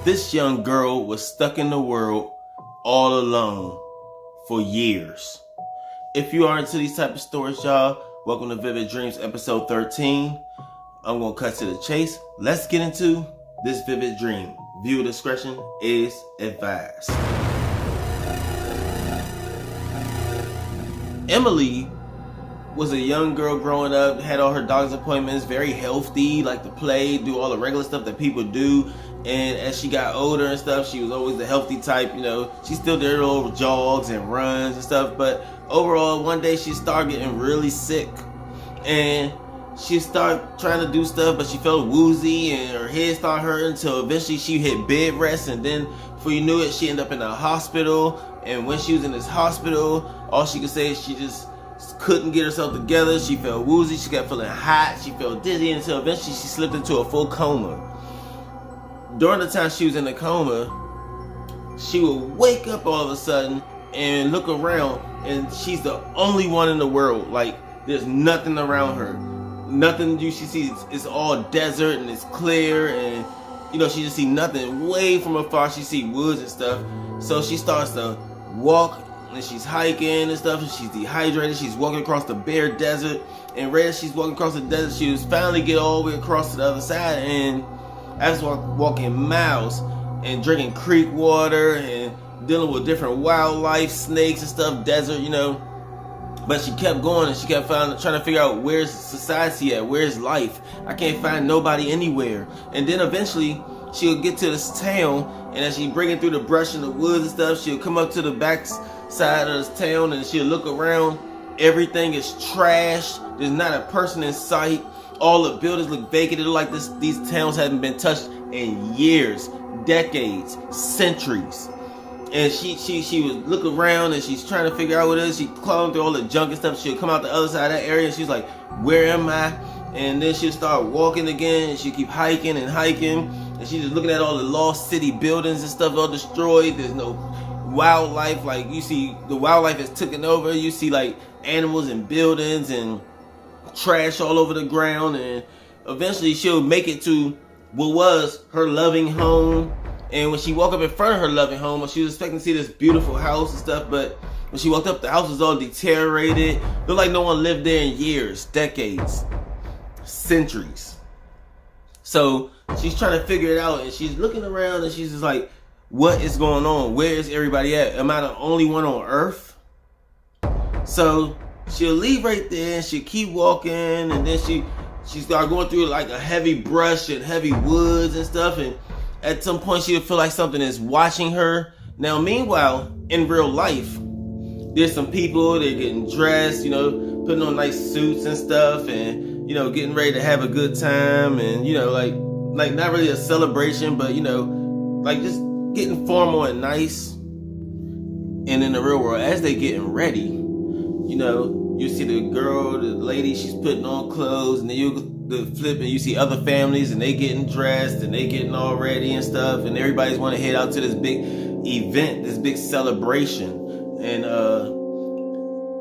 This young girl was stuck in the world all alone for years. If you are into these type of stories, y'all, welcome to Vivid Dreams episode 13. I'm going to cut to the chase. Let's get into this vivid dream. Viewer discretion is advised. Emily was a young girl growing up, had all her doctor's appointments, very healthy, like to play, do all the regular stuff that people do. And as she got older and stuff, she was always the healthy type, she still did her little jogs and runs and stuff. But overall, one day she started getting really sick. And she started trying to do stuff, but she felt woozy and her head started hurting until eventually she hit bed rest. And then before you knew it, she ended up in a hospital. And when she was in this hospital, all she could say is she just couldn't get herself together. She felt woozy, she kept feeling hot, she felt dizzy until eventually she slipped into a full coma. During the time she was in the coma, she would wake up all of a sudden and look around, and she's the only one in the world. Like, there's nothing around her. Nothing she sees. It's all desert and it's clear, and she just see nothing. Way from afar she see woods and stuff. So she starts to walk, and she's hiking and stuff, and she's dehydrated. She's walking across the bare desert, and right as she's walking across the desert, she was finally get all the way across to the other side. And after walking miles and drinking creek water and dealing with different wildlife, snakes and stuff, desert, but she kept going, and she kept trying to figure out where's society at, where's life. I can't find nobody anywhere. And then eventually she'll get to this town, and as she breaking through the brush and the woods and stuff, she'll come up to the back side of this town, and she'll look around. Everything is trash. There's not a person in sight. All the buildings look vacant. It look like these towns haven't been touched in years, decades, centuries. And she would look around, and she's trying to figure out what it is. She crawling through all the junk and stuff. She'll come out the other side of that area, and she's like, where am I? And then she'll start walking again, and she'll keep hiking and hiking. And she's just looking at all the lost city buildings and stuff all destroyed. There's no wildlife. Like, you see the wildlife is taken over. You see like animals and buildings and trash all over the ground. And eventually she'll make it to what was her loving home. And when she walked up in front of her loving home, she was expecting to see this beautiful house and stuff, but when she walked up, the house was all deteriorated. Looked like no one lived there in years, decades, centuries. So she's trying to figure it out, and she's looking around, and she's just like, what is going on? Where is everybody at? Am I the only one on earth? So she'll leave right there, and she'll keep walking, and then she started going through like a heavy brush and heavy woods and stuff, and at some point she'll feel like something is watching her. Now, meanwhile, in real life, there's some people, they're getting dressed, putting on nice suits and stuff, and getting ready to have a good time, and like not really a celebration, but like just getting formal and nice. And in the real world, as they getting ready, you see the girl, the lady, she's putting on clothes, and then you flip and you see other families, and they getting dressed and they getting all ready and stuff, and everybody's want to head out to this big event, this big celebration. And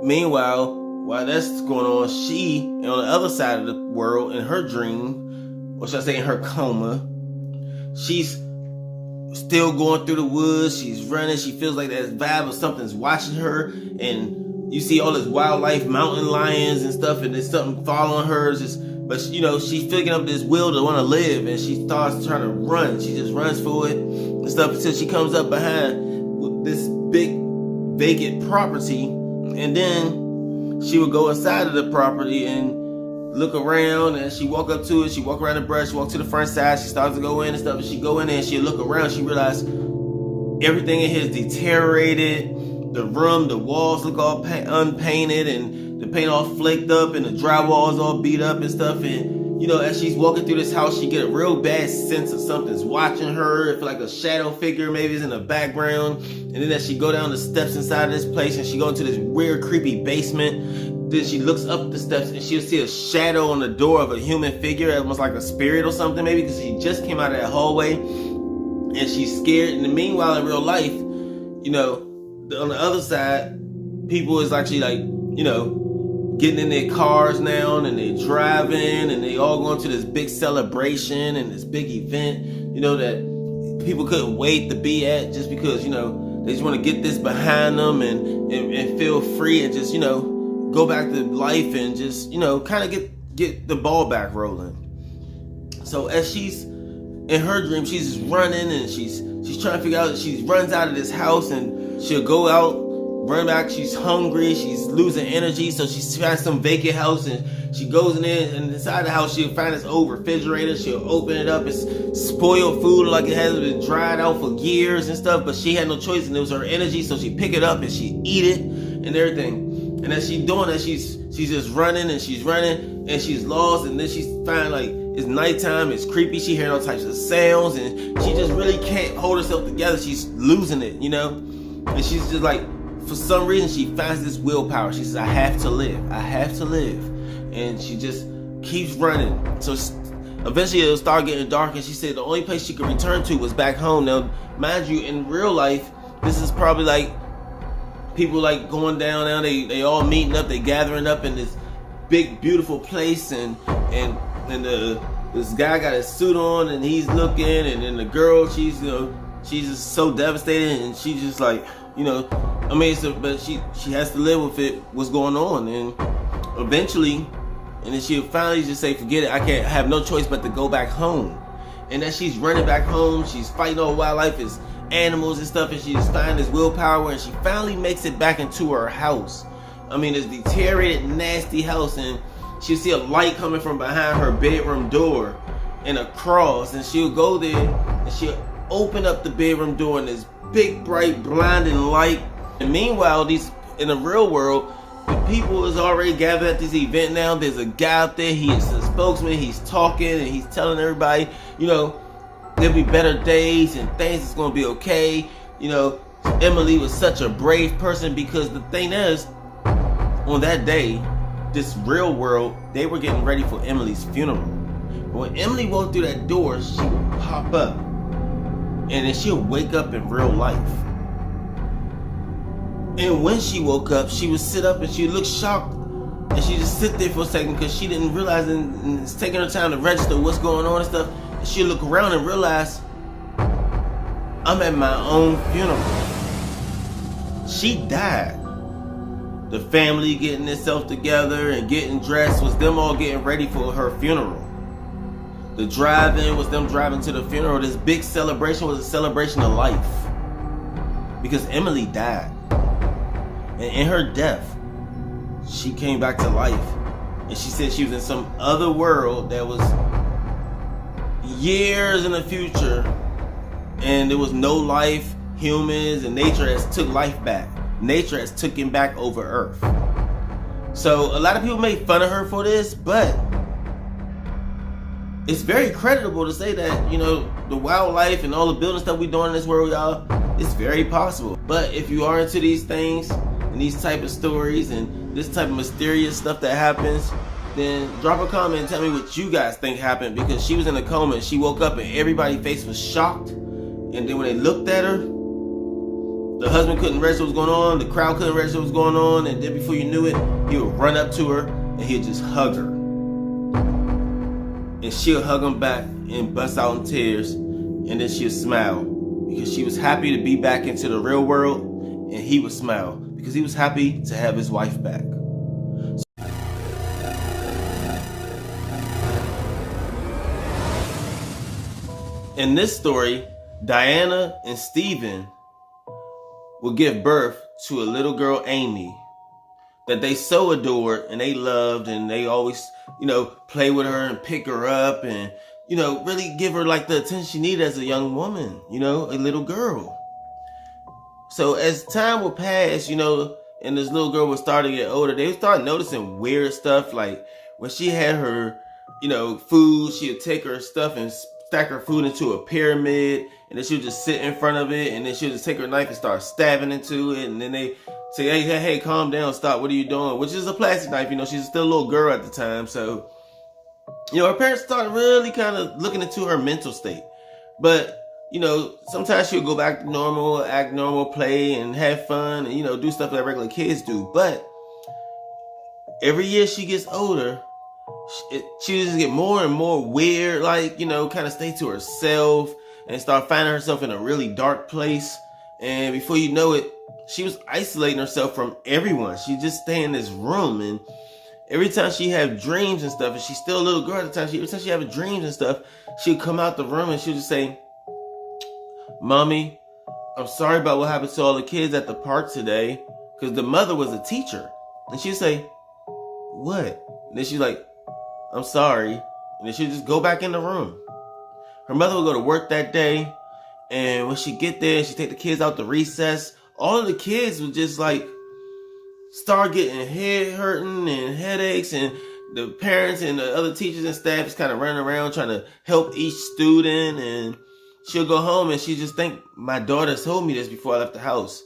meanwhile, while that's going on, she on the other side of the world, in her dream, or should I say in her coma, she's still going through the woods, she's running, she feels like that vibe of something's watching her, and you see all this wildlife, mountain lions and stuff, and there's something following her. But she's picking up this will to want to live, and she starts trying to run. She just runs for it and stuff until she comes up behind this big vacant property, and then she would go inside of the property and look around, and she walk up to it, she walk around the brush, walk to the front side, she starts to go in and stuff, and she go in there and she look around, she realized everything in here is deteriorated. The room, the walls look all unpainted, and the paint all flaked up, and the drywall is all beat up and stuff. And as she's walking through this house, she get a real bad sense of something's watching her. It feel like a shadow figure maybe is in the background. And then as she go down the steps inside of this place, and she go into this weird, creepy basement, then she looks up the steps, and she'll see a shadow on the door of a human figure, almost like a spirit or something maybe, because she just came out of that hallway, and she's scared. And meanwhile, in real life, on the other side, people is actually like, getting in their cars now, and they driving, and they all going to this big celebration and this big event, that people couldn't wait to be at, just because, they just want to get this behind them and feel free and just, go back to life and just, kind of get the ball back rolling. So as she's in her dream, she's just running and she's trying to figure out, she runs out of this house and she'll go out, run back, she's hungry, she's losing energy, so she finds some vacant house and she goes in there, and inside the house she'll find this old refrigerator. She'll open it up, it's spoiled food like it hasn't been dried out for years and stuff, but she had no choice and it was her energy, so she pick it up and she eat it and everything. And as she's doing that, she's just running and she's lost, and then she's find like it's nighttime, it's creepy, she hearing all types of sounds, and she just really can't hold herself together. She's losing it, and she's just like, for some reason she finds this willpower. She says, I have to live, and she just keeps running. So eventually it'll start getting dark, and she said the only place she could return to was back home. Now mind you, in real life this is probably like people like going down now, they all meeting up, they gathering up in this big beautiful place, and this guy got his suit on and he's looking, and then the girl, she's just so devastated, and she's just like, but she has to live with it, what's going on, and eventually, and then she'll finally just say, forget it, I can't, have no choice but to go back home. And as she's running back home, she's fighting all wildlife, it's animals and stuff, and she just finds this willpower, and she finally makes it back into her house. This deteriorated, nasty house, and she'll see a light coming from behind her bedroom door and a cross, and she'll go there and she'll open up the bedroom door, and this big, bright, blinding light. And meanwhile, in the real world, the people is already gathered at this event now. There's a guy out there, he is a spokesman, he's talking and he's telling everybody, there'll be better days and things is gonna be okay. Emily was such a brave person, because the thing is, on that day, this real world, they were getting ready for Emily's funeral. But when Emily walked through that door, she would pop up, and then she'll wake up in real life. And when she woke up, she would sit up and she look shocked, and she just sit there for a second because she didn't realize, and it's taking her time to register what's going on and stuff. And she'll look around and realize, I'm at my own funeral. She died. The family getting itself together and getting dressed was them all getting ready for her funeral. The drive-in was them driving to the funeral. This big celebration was a celebration of life, because Emily died. And in her death, she came back to life. And she said she was in some other world that was years in the future, and there was no life, humans, and nature has took life back. Nature has taken back over Earth. So a lot of people make fun of her for this, but it's very creditable to say that, the wildlife and all the building stuff we doing in this world, y'all, it's very possible. But if you are into these things and these type of stories and this type of mysterious stuff that happens, then drop a comment and tell me what you guys think happened, because she was in a coma and she woke up and everybody's face was shocked. And then when they looked at her, the husband couldn't register what was going on, the crowd couldn't register what was going on, and then before you knew it, he would run up to her and he'd just hug her. And she'll hug him back and bust out in tears, and then she'll smile, because she was happy to be back into the real world, and he would smile because he was happy to have his wife back. In this story, Diana and Steven will give birth to a little girl, Amy, that they so adored and they loved, and they always, play with her and pick her up and, really give her like the attention she needed as a young woman, a little girl. So as time would pass, and this little girl would start to get older, they would start noticing weird stuff, like when she had her, food, she would take her stuff and stack her food into a pyramid, and then she would just sit in front of it, and then she would just take her knife and start stabbing into it, and then they say, hey, calm down, stop, what are you doing? Which is a plastic knife, she's still a little girl at the time, so, her parents started really kind of looking into her mental state. But, sometimes she'll go back to normal, act normal, play, and have fun, and, do stuff that regular kids do. But every year she gets older, she just get more and more weird, like, kind of stay to herself. and started finding herself in a really dark place. And before you know it, she was isolating herself from everyone. She just stay in this room, and every time she had dreams and stuff, and she's still a little girl at the time, every time she had dreams and stuff, she would come out the room and she would just say, "Mommy, I'm sorry about what happened to all the kids at the park today," because the mother was a teacher. And she'd say, "What?" And then she's like, "I'm sorry." And then she'd just go back in the room. Her mother would go to work that day, and when she get there, she'd take the kids out to recess. All of the kids would just like start getting head hurting and headaches, and the parents and the other teachers and staff is kind of running around trying to help each student. And she'll go home and she just think, "My daughter told me this before I left the house."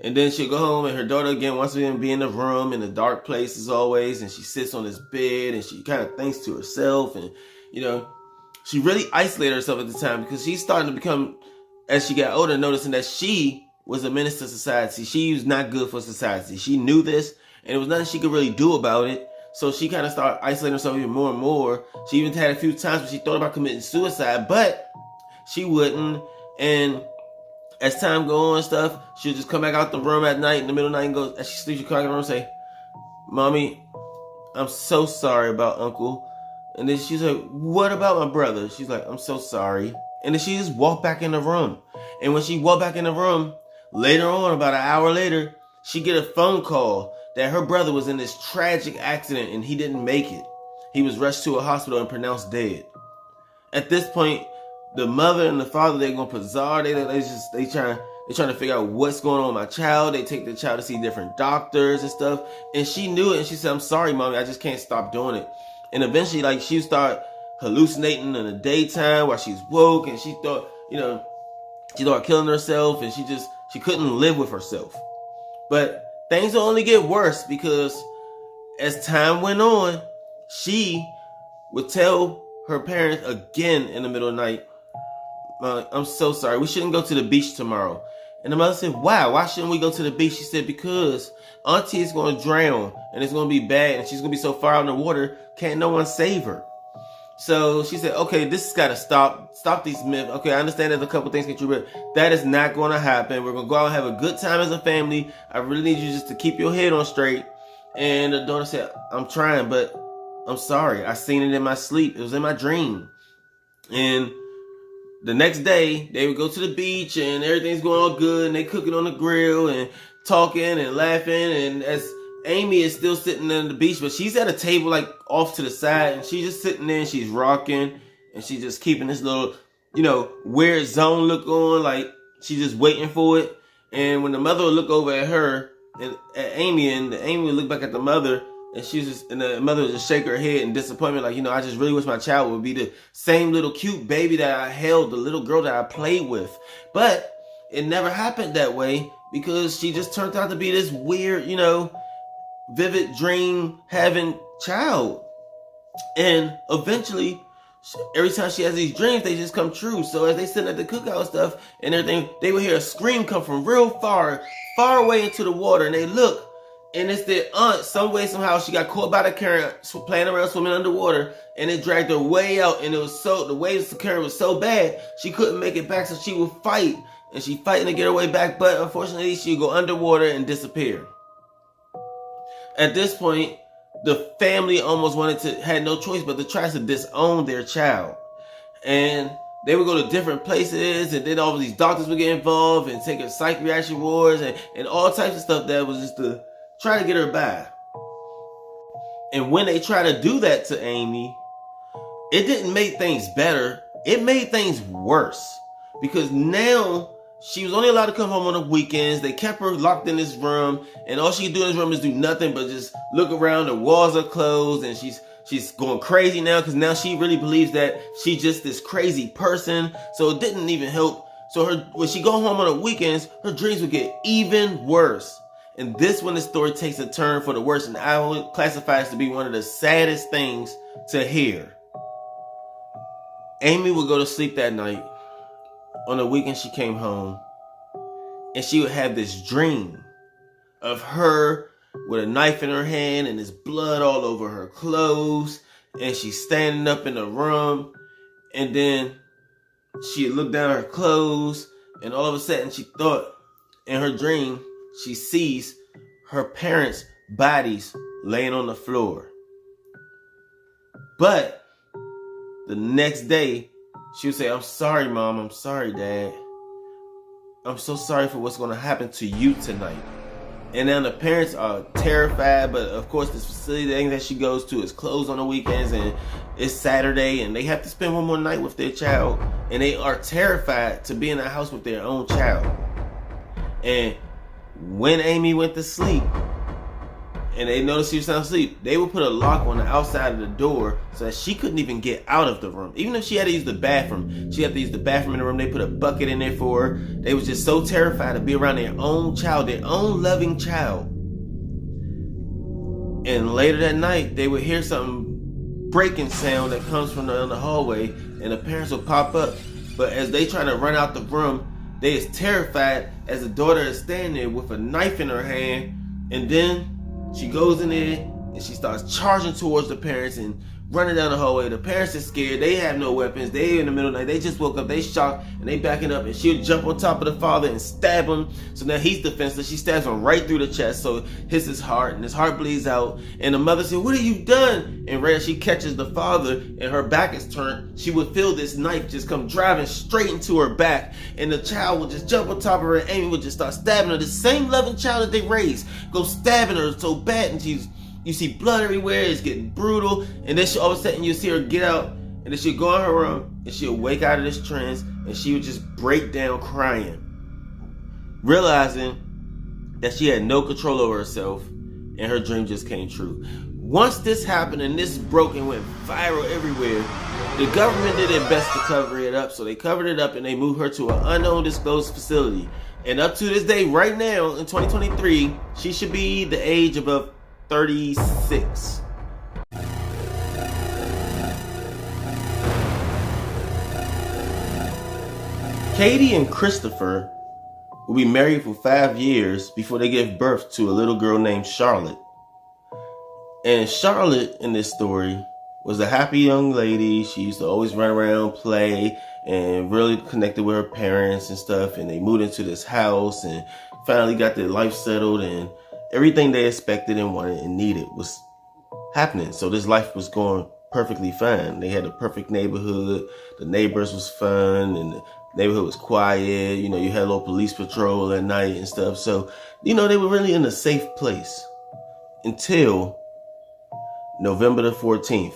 And then she'll go home and her daughter again wants to be in the room in the dark place as always, and she sits on this bed and she kind of thinks to herself, and she really isolated herself at the time because she's starting to become, as she got older, noticing that she was a menace to society. She was not good for society. She knew this, and there was nothing she could really do about it. So she kind of started isolating herself even more and more. She even had a few times when she thought about committing suicide, but she wouldn't. And as time go on and stuff, she'll just come back out the room at night in the middle of the night and go, as she sleeps, she'll come out of the room and say, "Mommy, I'm so sorry about Uncle." And then she's like, "What about my brother?" She's like, "I'm so sorry." And then she just walked back in the room. And when she walked back in the room, later on, about an hour later, she get a phone call that her brother was in this tragic accident and he didn't make it. He was rushed to a hospital and pronounced dead. At this point, the mother and the father, they're going bizarre. They trying to figure out what's going on with my child. They take the child to see different doctors and stuff. And she knew it, and she said, "I'm sorry, Mommy, I just can't stop doing it." And eventually, like, she start hallucinating in the daytime while she's woke, and she thought, she started killing herself, and she couldn't live with herself. But things will only get worse because as time went on, she would tell her parents again in the middle of the night, "I'm so sorry. We shouldn't go to the beach tomorrow." And the mother said, "Why? Why shouldn't we go to the beach?" She said, "Because Auntie is going to drown and it's going to be bad and she's going to be so far out in the water, can't no one save her." So she said, "Okay, this has got to stop. Stop these myths. Okay, I understand there's a couple things get you, but that is not going to happen. We're going to go out and have a good time as a family. I really need you just to keep your head on straight." And the daughter said, "I'm trying, but I'm sorry. I seen it in my sleep. It was in my dream." And the next day, they would go to the beach and everything's going all good and they cooking on the grill and talking and laughing. And as Amy is still sitting on the beach, but she's at a table like off to the side and she's just sitting there and she's rocking and she's just keeping this little, weird zone look on, like she's just waiting for it. And when the mother would look over at her and at Amy, and Amy would look back at the mother, and the mother would just shake her head in disappointment, like, "I just really wish my child would be the same little cute baby that I held, the little girl that I played with." But it never happened that way because she just turned out to be this weird, vivid dream having child. And eventually, every time she has these dreams, they just come true. So as they sitting at the cookout and stuff and everything, they would hear a scream come from real far away into the water, and they look. And it's their aunt. Some way, somehow, she got caught by the current, playing around, swimming underwater, and it dragged her way out. And the waves of the current was so bad, she couldn't make it back. So she would fight, and she fighting to get her way back. But unfortunately, she would go underwater and disappear. At this point, the family almost had no choice but to try to disown their child. And they would go to different places, and then all of these doctors would get involved and take her psych reaction wards and all types of stuff that was just to try to get her by. And when they try to do that to Amy, it didn't make things better. It made things worse. Because now she was only allowed to come home on the weekends. They kept her locked in this room, and all she could do in this room is do nothing but just look around. The walls are closed, and she's going crazy now because now she really believes that she's just this crazy person. So it didn't even help. So when she go home on the weekends, her dreams would get even worse. And this when the story takes a turn for the worse, and I would classify it to be one of the saddest things to hear. Amy would go to sleep that night. On the weekend she came home, and she would have this dream of her with a knife in her hand and there's blood all over her clothes, and she's standing up in the room, and then she had looked down at her clothes, and all of a sudden she thought, in her dream, she sees her parents' bodies laying on the floor. But the next day, she would say, "I'm sorry, Mom. I'm sorry, Dad. I'm so sorry for what's going to happen to you tonight." And then the parents are terrified, but of course this facility that she goes to is closed on the weekends, and it's Saturday, and they have to spend one more night with their child, and they are terrified to be in the house with their own child. And when Amy went to sleep, and they noticed she was sound asleep, they would put a lock on the outside of the door so that she couldn't even get out of the room. Even if she had to use the bathroom, she had to use the bathroom in the room. They put a bucket in there for her. They was just so terrified to be around their own child, their own loving child. And later that night, they would hear something breaking sound that comes from the hallway, and the parents would pop up. But as they try to run out the room, they is terrified as the daughter is standing there with a knife in her hand, and then she goes in there and she starts charging towards the parents and running down the hallway. The parents are scared. They have no weapons. They in the middle of the night. They just woke up. They shocked and they backing up, and she'll jump on top of the father and stab him. So now he's defenseless. She stabs him right through the chest. So hits his heart, and his heart bleeds out. And the mother said, "What have you done?" And right as she catches the father and her back is turned, she would feel this knife just come driving straight into her back. And the child would just jump on top of her, and Amy would just start stabbing her. The same loving child that they raised go stabbing her so bad, and you see blood everywhere. It's getting brutal. And then all of a sudden you see her get out, and then she'll go in her room, and she'll wake out of this trance, and she would just break down crying, realizing that she had no control over herself, and her dream just came true. Once this happened and this broke and went viral everywhere, the government did their best to cover it up. So they covered it up, and they moved her to an unknown disclosed facility. And up to this day, right now in 2023, she should be the age of 36. Katie and Christopher will be married for 5 years before they give birth to a little girl named Charlotte. And Charlotte in this story was a happy young lady. She used to always run around, play, and really connected with her parents and stuff. And they moved into this house and finally got their life settled, and everything they expected and wanted and needed was happening. So this life was going perfectly fine. They had a perfect neighborhood. The neighbors was fun, and the neighborhood was quiet. You know, you had a little police patrol at night and stuff. So, you know, they were really in a safe place until November the 14th,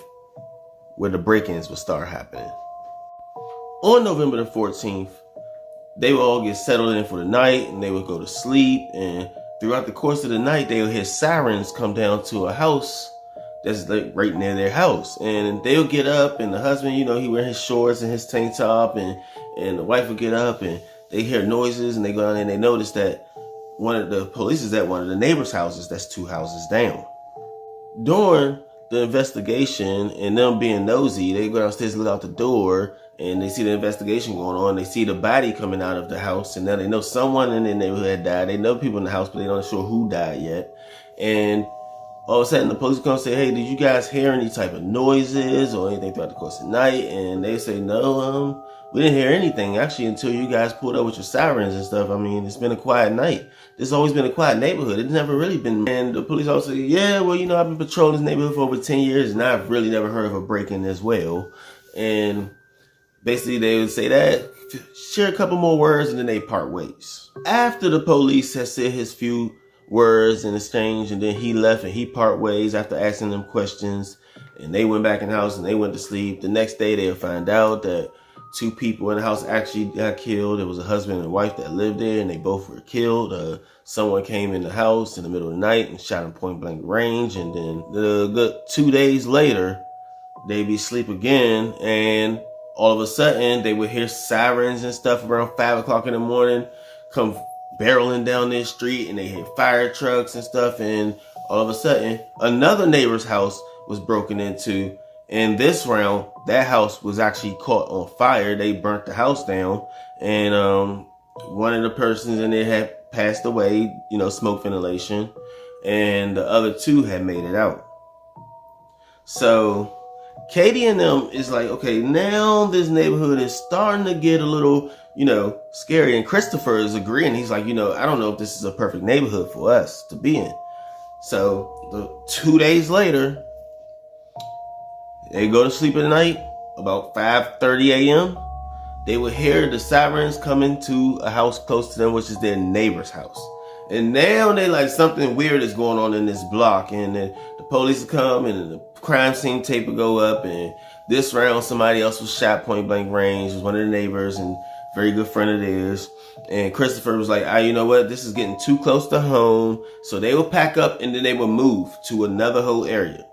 where the break-ins would start happening. On November the 14th, they would all get settled in for the night, and they would go to sleep, and throughout the course of the night, they would hear sirens come down to a house that's like right near their house. And they'll get up, and the husband, you know, he wear his shorts and his tank top, and the wife would get up, and they hear noises, and they go down there, and they notice that one of the police is at one of the neighbors' houses that's 2 houses down. During the investigation and them being nosy, they go downstairs and look out the door, and they see the investigation going on. They see the body coming out of the house, and now they know someone in the neighborhood had died. They know people in the house, but they don't sure who died yet. And all of a sudden, the police come and say, "Hey, did you guys hear any type of noises or anything throughout the course of the night?" And they say, "No, we didn't hear anything, actually, until you guys pulled up with your sirens and stuff. I mean, it's been a quiet night. This has always been a quiet neighborhood. It's never really been." And the police also say, "Yeah, well, you know, I've been patrolling this neighborhood for over 10 years, and I've really never heard of a break-in as well." And basically, they would say that, share a couple more words, and then they part ways. After the police had said his few words in exchange, and then he left and he part ways after asking them questions, and they went back in the house and they went to sleep. The next day, they'll find out that 2 people in the house actually got killed. It was a husband and wife that lived there, and they both were killed. Someone came in the house in the middle of the night and shot him point blank range, and then the good 2 days later, they be asleep again, and all of a sudden, they would hear sirens and stuff around 5 o'clock in the morning come barreling down their street, and they hear fire trucks and stuff. And all of a sudden, another neighbor's house was broken into. And this round, that house was actually caught on fire. They burnt the house down, and one of the persons in there had passed away, you know, smoke ventilation, and the other 2 had made it out. So Katie and them is like, okay, now this neighborhood is starting to get a little, scary. And Christopher is agreeing. He's like, I don't know if this is a perfect neighborhood for us to be in. So 2 days later, they go to sleep at night about 5:30 a.m. They would hear the sirens coming to a house close to them, which is their neighbor's house. And now they like something weird is going on in this block, and then the police will come and the crime scene tape will go up, and this round somebody else was shot point blank range. It was one of the neighbors and very good friend of theirs. And Christopher was like, you know what, this is getting too close to home. So they would pack up and then they would move to another whole area.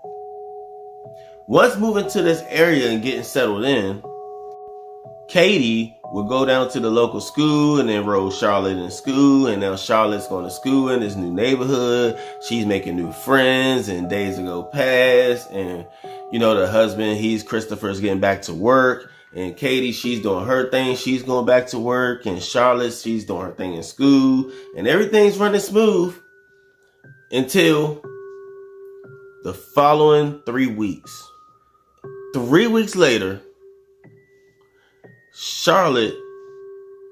Once moving to this area and getting settled in, Katie would go down to the local school and enroll Charlotte in school. And now Charlotte's going to school in this new neighborhood. She's making new friends, and days will go past. And, the husband, Christopher's getting back to work. And Katie, she's doing her thing. She's going back to work. And Charlotte, she's doing her thing in school. And everything's running smooth until the following 3 weeks. 3 weeks later, Charlotte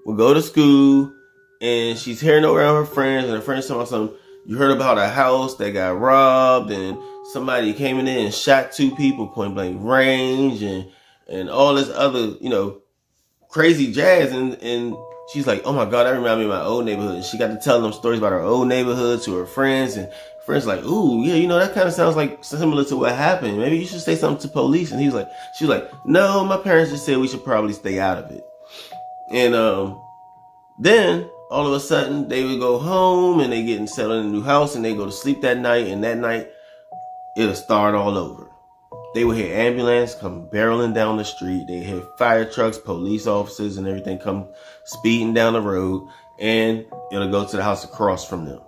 will go to school and she's hearing around her friends, and her friends talking about something. You heard about a house that got robbed and somebody came in there and shot 2 people point blank range and all this other, crazy jazz. And she's like, oh my God, that reminds me of my old neighborhood. And she got to tell them stories about her old neighborhood to her friends, and friends like, ooh, yeah, that kind of sounds like similar to what happened. Maybe you should say something to police. And she was like, no, my parents just said we should probably stay out of it. And then all of a sudden they would go home and they getting settled in a new house and they go to sleep that night. And that night it'll start all over. They would hear ambulance come barreling down the street. They hear fire trucks, police officers and everything come speeding down the road, and it'll go to the house across from them.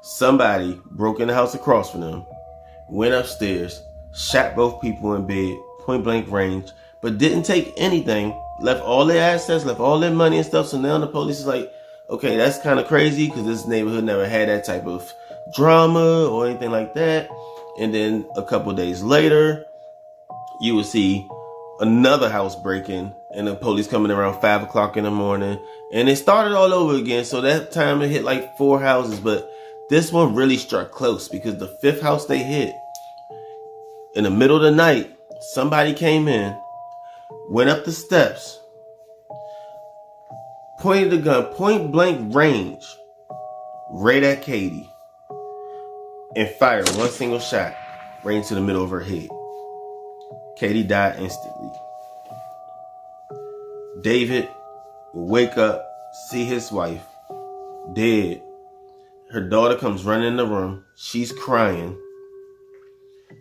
Somebody broke in the house across from them, went upstairs, shot both people in bed, point blank range, but didn't take anything, left all their assets, left all their money and stuff. So now the police is like, okay, that's kind of crazy because this neighborhood never had that type of drama or anything like that. And then a couple days later, you would see another house breaking and the police coming around 5 o'clock in the morning, and it started all over again. So that time it hit like 4 houses, but this one really struck close because the 5th house they hit, in the middle of the night, somebody came in, went up the steps, pointed the gun point blank range right at Katie, and fired one single shot right into the middle of her head. Katie died instantly. David will wake up, see his wife dead. Her daughter comes running in the room. She's crying.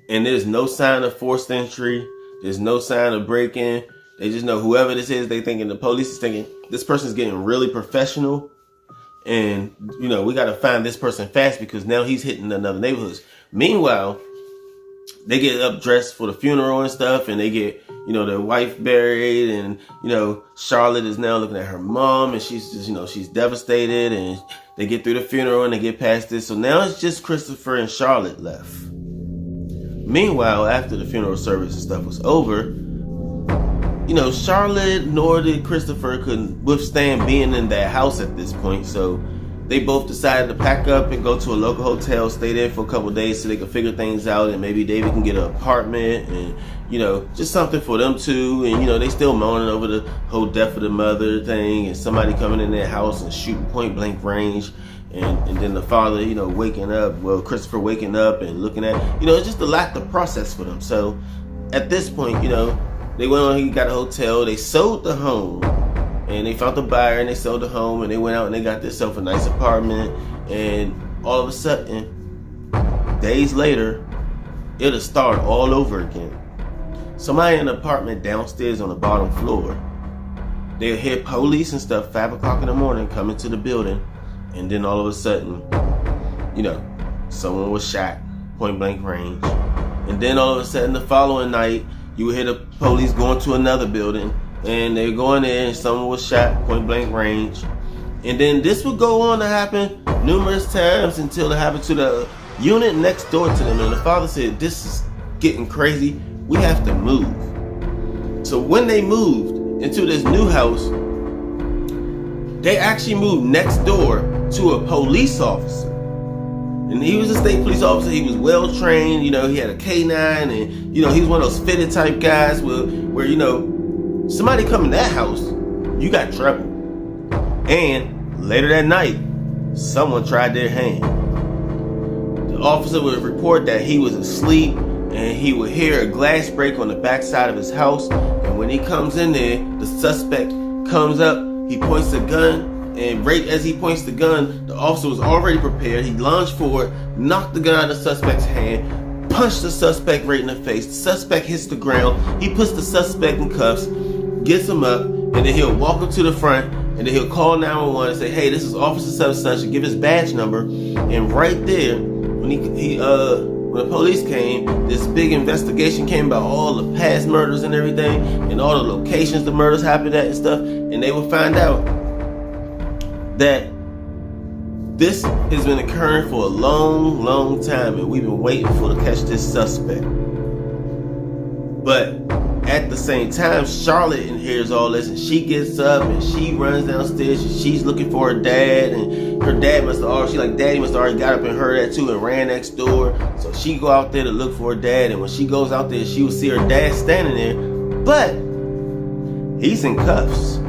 And there's no sign of forced entry. There's no sign of break-in. They just know whoever this is, the police is thinking, this person's getting really professional. And, we got to find this person fast because now he's hitting another neighborhoods. Meanwhile, they get up dressed for the funeral and stuff, and they get, their wife buried, and, Charlotte is now looking at her mom, and she's just, she's devastated, and they get through the funeral and they get past this. So now it's just Christopher and Charlotte left. Meanwhile, after the funeral service and stuff was over, Charlotte nor did Christopher could withstand being in that house at this point. So they both decided to pack up and go to a local hotel, stay there for a couple of days so they could figure things out, and maybe David can get an apartment and, just something for them too. And, they still moaning over the whole death of the mother thing and somebody coming in their house and shooting point blank range. And then the father, waking up, Christopher waking up and looking at, it's just a lot to process for them. So at this point, they went on, he got a hotel, they sold the home, and they found the buyer and they sold the home, and they went out and they got themselves a nice apartment. And all of a sudden, days later, it'll start all over again. Somebody in an apartment downstairs on the bottom floor, they'll hear police and stuff 5 o'clock in the morning coming to the building. And then all of a sudden, someone was shot, point blank range. And then all of a sudden, the following night, you would hear the police going to another building, and they're going there, and someone was shot, point blank range. And then this would go on to happen numerous times until it happened to the unit next door to them. And the father said, this is getting crazy. we have to move. So when they moved into this new house, they actually moved next door to a police officer. And he was a state police officer. He was well trained. You know, he had a K9, and you know, he was one of those fitted type guys where you know, somebody come in that house, you got trouble. And later that night, someone tried their hand. The officer would report that he was asleep, and he would hear a glass break on the backside of his house. And when he comes in there, the suspect comes up. He points the gun, and right as he points the gun, the officer was already prepared. He lunged forward, knocked the gun out of the suspect's hand, punched the suspect right in the face. The suspect hits the ground. He puts the suspect in cuffs, gets him up, and then he'll walk him to the front, and then he'll call 911 and say, "Hey, this is Officer such," give his badge number. And right there, when when the police came, this big investigation came about all the past murders and everything, and all the locations the murders happened at and stuff, and they would find out that this has been occurring for a long, long time, and we've been waiting to catch this suspect. But at the same time, Charlotte hears all this, and she gets up and she runs downstairs, and she's looking for her dad, and her dad Daddy must have already got up and heard that too and ran next door. So she go out there to look for her dad, and when she goes out there, she will see her dad standing there, but he's in cuffs.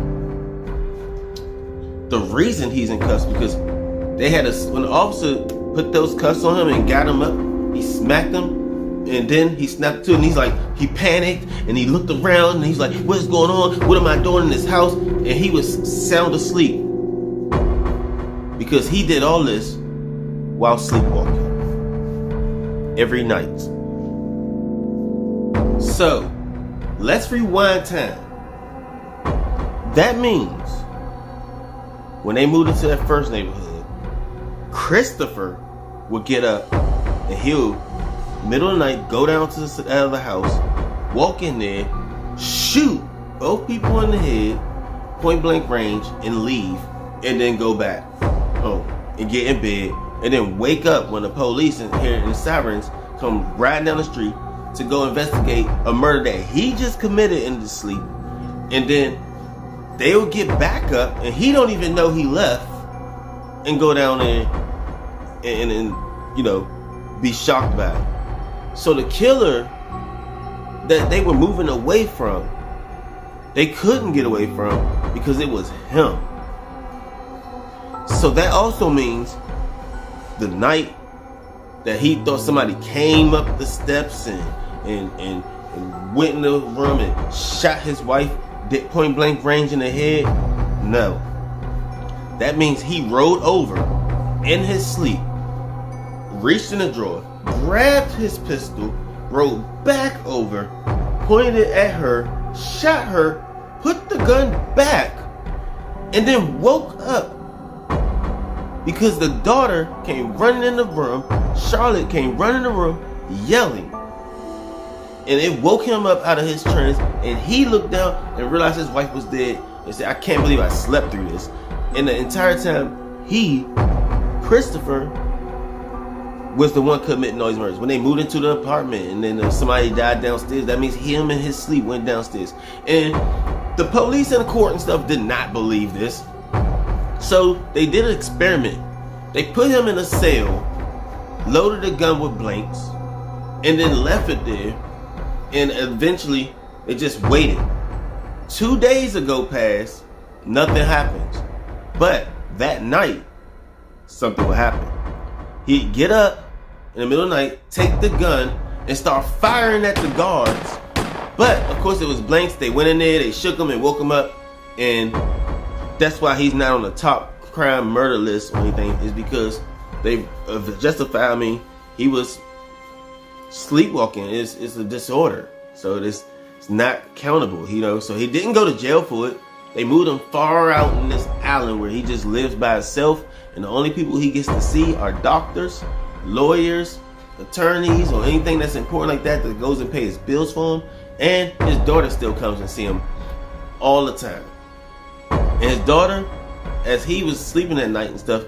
The reason he's in cuffs because when the officer put those cuffs on him and got him up, he smacked him. And then he snapped to it, and he panicked, and he looked around, and he's like, "What's going on? What am I doing in this house?" And he was sound asleep because he did all this while sleepwalking every night. So let's rewind time. That means when they moved into that first neighborhood, Christopher would get up and he'll middle of the night, go down to the out of the house, walk in there, shoot both people in the head, point blank range, and leave, and then go back home and get in bed, and then wake up when the police and hearing the sirens come riding down the street to go investigate a murder that he just committed in his sleep. And then they'll get back up, and he don't even know he left, and go down there and you know, be shocked by it. So the killer that they were moving away from, they couldn't get away from because it was him. So that also means the night that he thought somebody came up the steps and went in the room and shot his wife point blank range in the head, no. That means he rolled over in his sleep, reached in the drawer, grabbed his pistol, rolled back over, pointed it at her, shot her, put the gun back, and then woke up because the daughter came running in the room. Charlotte came running in the room yelling, and it woke him up out of his trance, and he looked down and realized his wife was dead and said, "I can't believe I slept through this." And the entire time, Christopher, was the one committing all these murders. When they moved into the apartment and then somebody died downstairs, that means him in his sleep went downstairs. And the police and the court and stuff did not believe this. So they did an experiment. They put him in a cell, loaded a gun with blanks, and then left it there. And eventually, they just waited. 2 days ago passed, nothing happens. But that night, something would happen. He'd get up in the middle of the night, take the gun, and start firing at the guards. But, of course, it was blanks. They went in there, they shook him and woke him up. And that's why he's not on the top crime murder list or anything, is because they justified, he was sleepwalking. It's a disorder. So it's not countable, you know. So he didn't go to jail for it. They moved him far out in this island where he just lives by himself. And the only people he gets to see are doctors, lawyers, attorneys, or anything that's important like that goes and pays his bills for him. And his daughter still comes and see him all the time. And his daughter, as he was sleeping at night and stuff,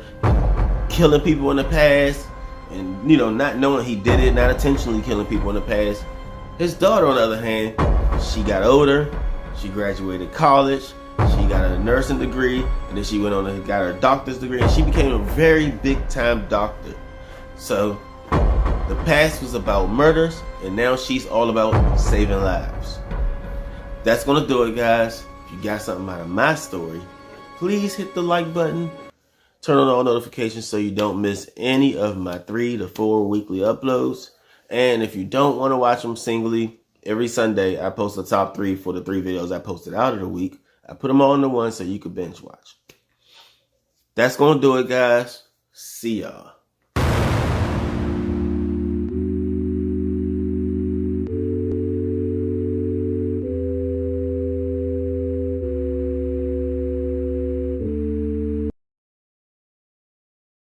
killing people in the past, and you know, not knowing he did it, not intentionally killing people in the past, His daughter, on the other hand, she got older, she graduated college, she got a nursing degree, and then she went on and got her doctor's degree, and she became a very big time doctor. So the past was about murders, and now she's all about saving lives. That's gonna do it, guys. If you got something out of my story, please hit the like button. Turn on all notifications so you don't miss any of my 3 to 4 weekly uploads. And if you don't want to watch them singly, every Sunday I post the top 3 for the 3 videos I posted out of the week. I put them all into one so you can binge watch. That's going to do it, guys. See y'all.